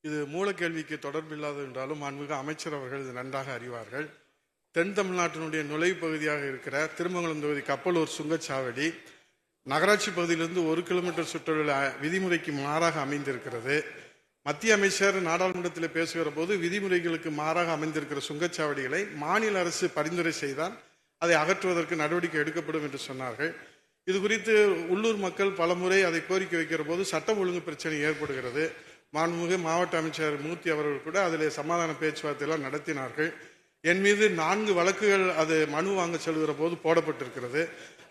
இது மூலக்கேள்விக்கு தொடர்பில்லாது என்றாலும் மாண்புமிகு அமைச்சர் அவர்கள் இது நன்றாக அறிவார்கள். தென் தமிழ்நாட்டினுடைய நுழைவு பகுதியாக இருக்கிற திருமங்கலம் தொகுதி கப்பலூர் சுங்கச்சாவடி நகராட்சி பகுதியிலிருந்து 1 கிலோமீட்டர் சுற்றளவில் விதிமுறைக்கு மாறாக அமைந்திருக்கிறது. மத்திய அமைச்சர் நாடாளுமன்றத்தில் பேசுகிற போது விதிமுறைகளுக்கு மாறாக அமைந்திருக்கிற சுங்கச்சாவடிகளை மாநில அரசு பரிந்துரை செய்தால் அதை அகற்றுவதற்கு நடவடிக்கை எடுக்கப்படும் என்று சொன்னார்கள். இது குறித்து உள்ளூர் மக்கள் பலமுறை அதை கோரிக்கை வைக்கிற போது சட்டம் ஒழுங்கு பிரச்சனை ஏற்படுகிறது. மாண்புமிகு மாவட்ட அமைச்சர் மூர்த்தி அவர்கள் கூட அதில் சமாதான பேச்சுவார்த்தை எல்லாம் நடத்தினார்கள். என் மீது 4 வழக்குகள் அது மனு வாங்க செல்கிற போது போடப்பட்டிருக்கிறது.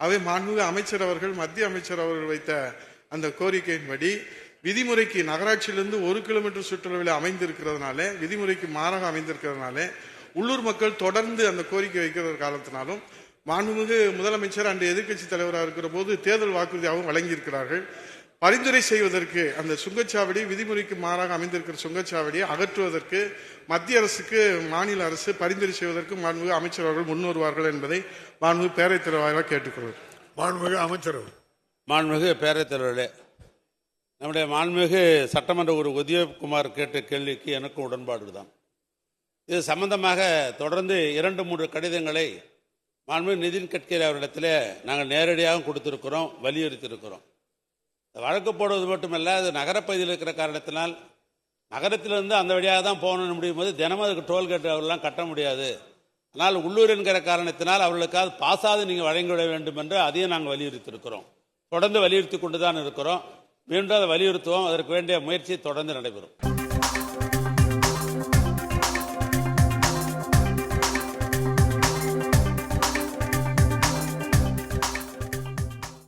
அவை மாண்புமிகு அமைச்சர் அவர்கள் மத்திய அமைச்சர் அவர்கள் வைத்த அந்த கோரிக்கையின்படி விதிமுறைக்கு நகராட்சியிலிருந்து 1 கிலோமீட்டர் சுற்றளவில் அமைந்திருக்கிறதுனால விதிமுறைக்கு மாறாக அமைந்திருக்கிறதுனால உள்ளூர் மக்கள் தொடர்ந்து அந்த கோரிக்கை வைக்கிற காலத்தினாலும் மாண்புமிகு முதலமைச்சர் அன்று எதிர்க்கட்சி தலைவராக இருக்கிற போது தேர்தல் வாக்குறுதியாகவும் வழங்கியிருக்கிறார்கள். பரிந்துரை செய்வதற்கு அந்த சுங்கச்சாவடி விதிமுறைக்கு மாறாக அமைந்திருக்கிற சுங்கச்சாவடியை அகற்றுவதற்கு மத்திய அரசுக்கு மாநில அரசு பரிந்துரை செய்வதற்கு மாண்புமிகு அமைச்சர் அவர்கள் முன் வருவார்கள் என்பதை மாண்புமிகு பேரவைத் தலைவராக கேட்டுக்கொள்வது. மாண்புமிகு அமைச்சர். மாண்புமிகு பேரவைத் தலைவர்களே, நம்முடைய மாண்புமிகு சட்டமன்ற உதயகுமார் கேட்ட கேள்விக்கு எனக்கு உடன்பாடு தான். இது சம்பந்தமாக தொடர்ந்து 2-3 கடிதங்களை மாண்புமிகு நிதின் கட்கரி அவரிடத்தில் நாங்கள் நேரடியாக கொடுத்திருக்கிறோம், வலியுறுத்தியிருக்கிறோம். வழக்கு போடுவது மட்டுமல்ல, அது நகரப்பகுதியில் இருக்கிற காரணத்தினால் நகரத்திலிருந்து அந்த வழியாக தான் போகணும்னு முடியும் போது தினமும் அதுக்கு டோல்கேட் அவர்களெலாம் கட்ட முடியாது. ஆனால் உள்ளூர் என்கிற காரணத்தினால் அவர்களுக்காக பாசாது நீங்கள் வழங்கிவிட வேண்டும் என்று அதையும் நாங்கள் வலியுறுத்தியிருக்கிறோம். தொடர்ந்து வலியுறுத்தி கொண்டு தான் இருக்கிறோம். மீண்டும் அதை வலியுறுத்துவோம். அதற்கு வேண்டிய முயற்சி தொடர்ந்து நடைபெறும்.